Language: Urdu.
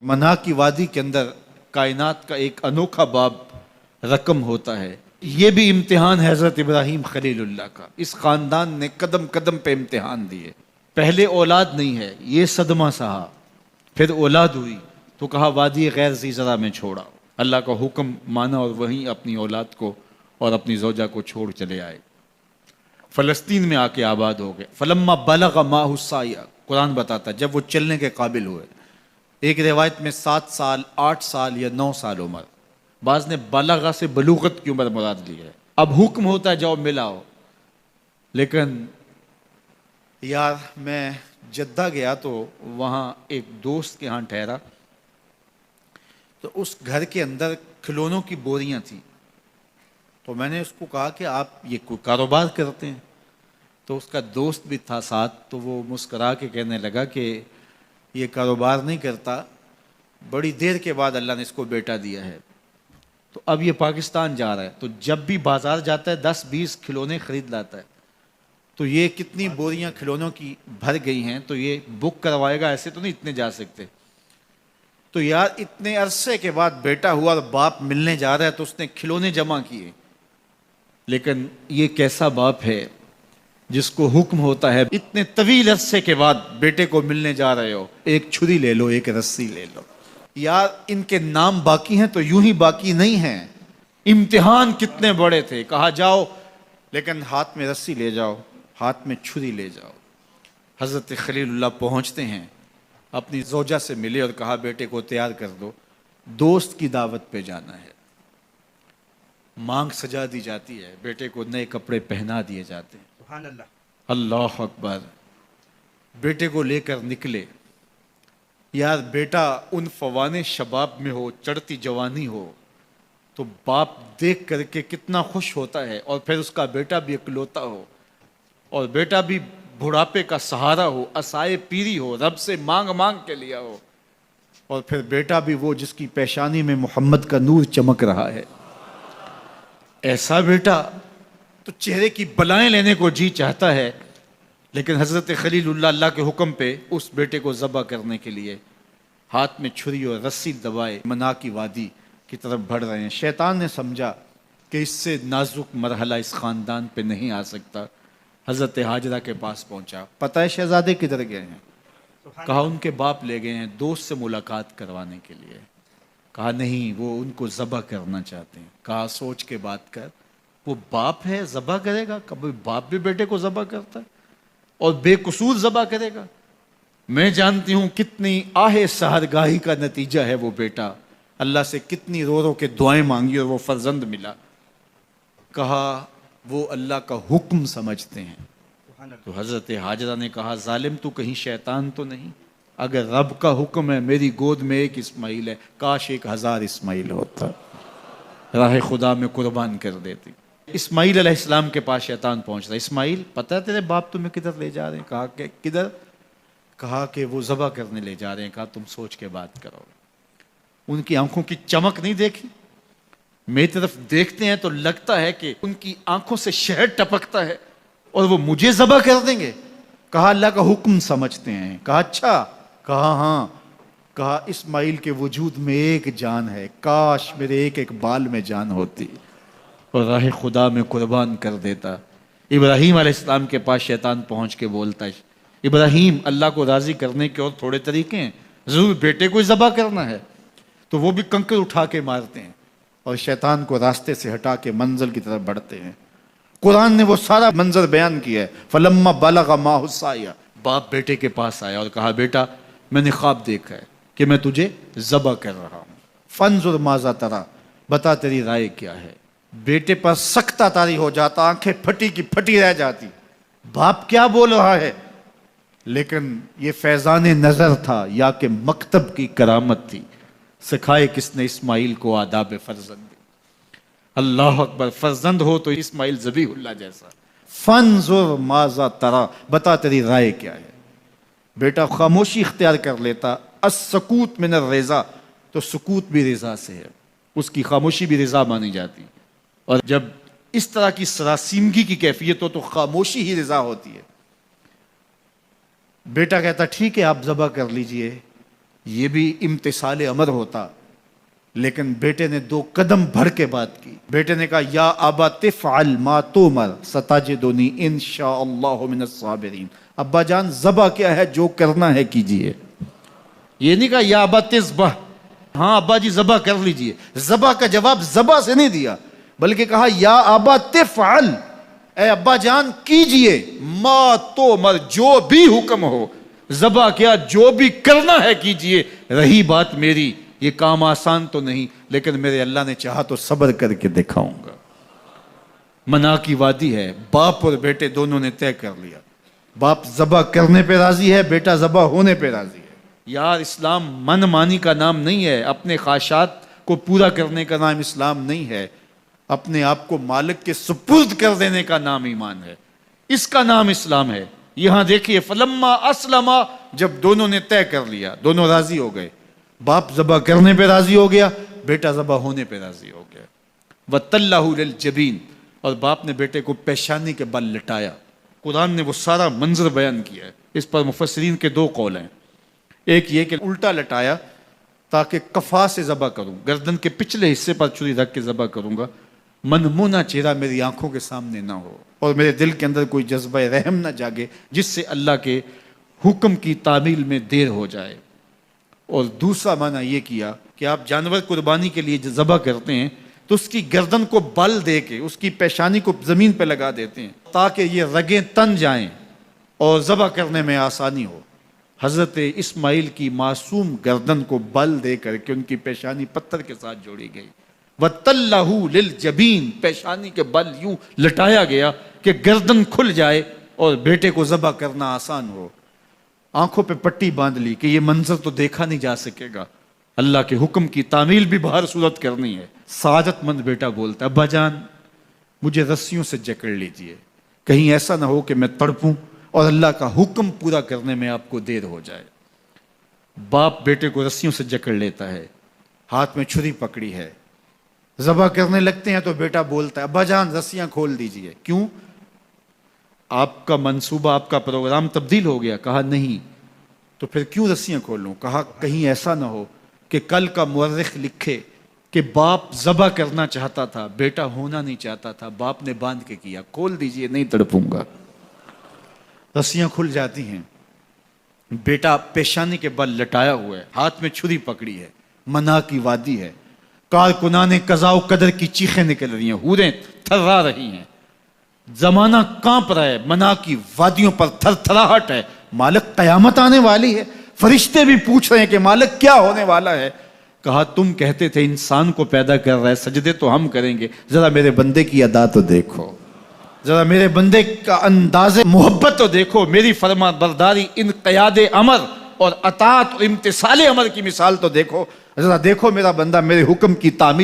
منا کی وادی کے اندر کائنات کا ایک انوکھا باب رقم ہوتا ہے۔ یہ بھی امتحان ہے حضرت ابراہیم خلیل اللہ کا۔ اس خاندان نے قدم قدم پہ امتحان دیے۔ پہلے اولاد نہیں ہے، یہ صدمہ سہا، پھر اولاد ہوئی تو کہا وادی غیر ذی زرع میں چھوڑا۔ اللہ کا حکم مانا اور وہیں اپنی اولاد کو اور اپنی زوجہ کو چھوڑ چلے آئے۔ فلسطین میں آ کے آباد ہو گئے۔ فلما بلغ معہ السعی، قرآن بتاتا جب وہ چلنے کے قابل ہوئے۔ ایک روایت میں 7 سال، 8 سال یا 9 سال عمر، بعض نے بلغہ سے بلوغت کی عمر مراد لی ہے۔ اب حکم ہوتا ہے جاؤ ملاؤ، لیکن یار میں جدہ گیا تو وہاں ایک دوست کے ہاں ٹھہرا، تو اس گھر کے اندر کھلونوں کی بوریاں تھیں۔ تو میں نے اس کو کہا کہ آپ یہ کوئی کاروبار کرتے ہیں؟ تو اس کا دوست بھی تھا ساتھ، تو وہ مسکرا کے کہنے لگا کہ یہ کاروبار نہیں کرتا، بڑی دیر کے بعد اللہ نے اس کو بیٹا دیا ہے، تو اب یہ پاکستان جا رہا ہے، تو جب بھی بازار جاتا ہے 10-20 کھلونے خرید لاتا ہے۔ تو یہ کتنی بوریاں کھلونوں کی بھر گئی ہیں، تو یہ بک کروائے گا، ایسے تو نہیں اتنے جا سکتے۔ تو یار اتنے عرصے کے بعد بیٹا ہوا اور باپ ملنے جا رہا ہے، تو اس نے کھلونے جمع کیے۔ لیکن یہ کیسا باپ ہے جس کو حکم ہوتا ہے اتنے طویل عرصے کے بعد بیٹے کو ملنے جا رہے ہو، ایک چھری لے لو، ایک رسی لے لو۔ یار ان کے نام باقی ہیں تو یوں ہی باقی نہیں ہیں۔ امتحان کتنے بڑے تھے، کہا جاؤ، لیکن ہاتھ میں رسی لے جاؤ، ہاتھ میں چھری لے جاؤ۔ حضرت خلیل اللہ پہنچتے ہیں، اپنی زوجہ سے ملے اور کہا بیٹے کو تیار کر دو، دوست کی دعوت پہ جانا ہے۔ مانگ سجا دی جاتی ہے، بیٹے کو نئے کپڑے پہنا دیے جاتے ہیں۔ سبحان اللہ۔ اللہ اکبر۔ بیٹے کو لے کر نکلے۔ یار بیٹا ان فوان شباب میں ہو، چڑھتی جوانی ہو، تو باپ دیکھ کر کے کتنا خوش ہوتا ہے، اور پھر اس کا بیٹا بھی اکلوتا ہو، اور بیٹا بھی بڑھاپے کا سہارا ہو، عصائے پیری ہو، رب سے مانگ مانگ کے لیا ہو، اور پھر بیٹا بھی وہ جس کی پیشانی میں محمد کا نور چمک رہا ہے۔ ایسا بیٹا تو چہرے کی بلائیں لینے کو جی چاہتا ہے، لیکن حضرت خلیل اللہ اللہ کے حکم پہ اس بیٹے کو ذبح کرنے کے لیے ہاتھ میں چھری اور رسی دبائے منا کی وادی کی طرف بڑھ رہے ہیں۔ شیطان نے سمجھا کہ اس سے نازک مرحلہ اس خاندان پہ نہیں آ سکتا، حضرت حاجرہ کے پاس پہنچا۔ پتہ ہے شہزادے کدھر گئے ہیں؟ کہا ان کے باپ لے گئے ہیں دوست سے ملاقات کروانے کے لیے۔ کہا نہیں، وہ ان کو ذبح کرنا چاہتے ہیں۔ کہا سوچ کے بات کر، وہ باپ ہے ذبح کرے گا؟ کبھی باپ بھی بیٹے کو ذبح کرتا ہے اور بے قصور ذبح کرے گا؟ میں جانتی ہوں کتنی آہ سحرگاہی کا نتیجہ ہے وہ بیٹا، اللہ سے کتنی رو رو کے دعائیں مانگی اور وہ فرزند ملا۔ کہا وہ اللہ کا حکم سمجھتے ہیں۔ تو حضرت حاجرہ نے کہا ظالم تو کہیں شیطان تو نہیں؟ اگر رب کا حکم ہے، میری گود میں ایک اسماعیل ہے، کاش 1000 اسماعیل ہوتا، راہ خدا میں قربان کر دیتی۔ اسماعیل علیہ السلام کے پاس شیطان پہنچ رہا ہے۔ اسماعیل پتہ ہے تیرے باپ تمہیں کدھر لے جا رہے ہیں؟ کہا کہ کدھر؟ کہا کہ وہ ذبح کرنے لے جا رہے ہیں۔ کہا تم سوچ کے بات کرو۔ ان کی آنکھوں کی چمک نہیں دیکھی؟ میری طرف دیکھتے ہیں تو لگتا ہے کہ ان کی آنکھوں سے شہد ٹپکتا ہے، اور وہ مجھے ذبح کر دیں گے؟ کہا اللہ کا حکم سمجھتے ہیں۔ کہا اچھا؟ کہا ہاں۔ کہا اسماعیل کے وجود میں ایک جان ہے، کاش میرے ایک بال میں جان ہوتی اور راہ خدا میں قربان کر دیتا۔ ابراہیم علیہ السلام کے پاس شیطان پہنچ کے بولتا ہے ابراہیم اللہ کو راضی کرنے کے اور تھوڑے طریقے ہیں، ضرور بیٹے کو ذبح کرنا ہے۔ تو وہ بھی کنکر اٹھا کے مارتے ہیں اور شیطان کو راستے سے ہٹا کے منزل کی طرف بڑھتے ہیں۔ قرآن نے وہ سارا منظر بیان کیا ہے۔ فلما بلغ معہ السعی، باپ بیٹے کے پاس آیا اور کہا بیٹا میں نے خواب دیکھا ہے کہ میں تجھے ذبح کر رہا ہوں، فانظر ماذا تری، بتا تیری رائے کیا ہے۔ بیٹے پر سختہ طاری ہو جاتا، آنکھیں پھٹی کی پھٹی رہ جاتی، باپ کیا بول رہا ہے؟ لیکن یہ فیضان نظر تھا یا کہ مکتب کی کرامت تھی، سکھائے کس نے اسماعیل کو آداب فرزند۔ اللہ اکبر، فرزند ہو تو اسماعیل ذبیح اللہ جیسا۔ فانظر ماذا تری، بتا تیری رائے کیا ہے۔ بیٹا خاموشی اختیار کر لیتا، السکوت من الرضا، تو سکوت بھی رضا سے ہے، اس کی خاموشی بھی رضا مانی جاتی، اور جب اس طرح کی سراسیمگی کی کیفیت ہو تو خاموشی ہی رضا ہوتی ہے۔ بیٹا کہتا ٹھیک ہے آپ ذبح کر لیجئے، یہ بھی امتثال امر ہوتا، لیکن بیٹے نے 2 قدم بڑھ کے بات کی۔ بیٹے نے کہا یا ابا تفعل ما تؤمر ستجدنی انشاءاللہ من الصابرین۔ ابا جان ذبح کیا ہے، جو کرنا ہے کیجئے۔ یہ نہیں کہا یا ابا تذبح، ہاں ابا جی ذبح کر لیجئے۔ ذبح کا جواب ذبح سے نہیں دیا، بلکہ کہا یا ابا تفعل، اے ابا جان کیجئے، ما تؤمر، جو بھی حکم ہو۔ ذبح کیا، جو بھی کرنا ہے کیجئے۔ رہی بات میری، یہ کام آسان تو نہیں، لیکن میرے اللہ نے چاہا تو صبر کر کے دکھاؤں گا۔ منا کی وادی ہے، باپ اور بیٹے دونوں نے طے کر لیا۔ باپ ذبح کرنے پہ راضی ہے، بیٹا ذبح ہونے پہ راضی ہے۔ یار اسلام من مانی کا نام نہیں ہے، اپنے خواہشات کو پورا کرنے کا نام اسلام نہیں ہے، اپنے آپ کو مالک کے سپرد کر دینے کا نام ایمان ہے، اس کا نام اسلام ہے۔ یہاں دیکھیے فلما اسلم، جب دونوں نے طے کر لیا، دونوں راضی ہو گئے، باپ ذبح کرنے پہ راضی ہو گیا، بیٹا ذبح ہونے پہ راضی ہو گیا۔ وَتَلَّهُ لِلْجَبِينِ، اور باپ نے بیٹے کو پیشانی کے بل لٹایا۔ قرآن نے وہ سارا منظر بیان کیا ہے، اس پر مفسرین کے 2 قول ہیں۔ ایک یہ کہ الٹا لٹایا تاکہ کفا سے ذبح کروں، گردن کے پچھلے حصے پر چھری رکھ کے ذبح کروں گا، منمونہ چہرہ میری آنکھوں کے سامنے نہ ہو، اور میرے دل کے اندر کوئی جذبہ رحم نہ جاگے جس سے اللہ کے حکم کی تعمیل میں دیر ہو جائے۔ اور دوسرا معنی یہ کیا کہ آپ جانور قربانی کے لیے جو ذبح کرتے ہیں تو اس کی گردن کو بل دے کے اس کی پیشانی کو زمین پہ لگا دیتے ہیں تاکہ یہ رگیں تن جائیں اور ذبح کرنے میں آسانی ہو۔ حضرت اسماعیل کی معصوم گردن کو بل دے کر کے ان کی پیشانی پتھر کے ساتھ جوڑی گئی۔ وَتَلَّهُ لِلْجَبِينِ، پیشانی کے بل یوں لٹایا گیا کہ گردن کھل جائے اور بیٹے کو ذبح کرنا آسان ہو۔ آنکھوں پہ پٹی باندھ لی کہ یہ منظر تو دیکھا نہیں جا سکے گا، اللہ کے حکم کی تعمیل بھی بہر صورت کرنی ہے۔ سعادت مند بیٹا بولتا ہے ابا جان مجھے رسیوں سے جکڑ لیجئے، کہیں ایسا نہ ہو کہ میں تڑپوں اور اللہ کا حکم پورا کرنے میں آپ کو دیر ہو جائے۔ باپ بیٹے کو رسیوں سے جکڑ لیتا ہے، ہاتھ میں چھری پکڑی ہے، ذبح کرنے لگتے ہیں تو بیٹا بولتا ہے ابا جان رسیاں کھول دیجئے۔ کیوں؟ آپ کا منصوبہ، آپ کا پروگرام تبدیل ہو گیا؟ کہا نہیں۔ تو پھر کیوں رسیاں کھولوں؟ کہا کہیں ایسا نہ ہو کہ کل کا مورخ لکھے کہ باپ ذبح کرنا چاہتا تھا، بیٹا ہونا نہیں چاہتا تھا، باپ نے باندھ کے کیا۔ کھول دیجئے، نہیں تڑپوں گا۔ رسیاں کھل جاتی ہیں، بیٹا پیشانی کے بل لٹایا ہوا ہے، ہاتھ میں چھری پکڑی ہے، منا کی وادی ہے، کارکنان قضاء و قدر کی چیخیں نکل رہی ہیں، حوریں تھرا رہی ہیں، زمانہ کانپ رہا ہے، منا کی وادیوں پر تھر تھراہٹ ہے، مالک قیامت آنے والی ہے، فرشتے بھی پوچھ رہے ہیں کہ مالک کیا ہونے والا ہے۔ کہا تم کہتے تھے انسان کو پیدا کر رہا ہے، سجدے تو ہم کریں گے، ذرا میرے بندے کی ادا تو دیکھو، ذرا میرے بندے کا انداز محبت تو دیکھو، میری فرما برداری، انقیاد امر اور اطاعت اور امتثال امر کی مثال تو دیکھو، ذرا دیکھو میرا بندہ میرے حکم کی تعمیل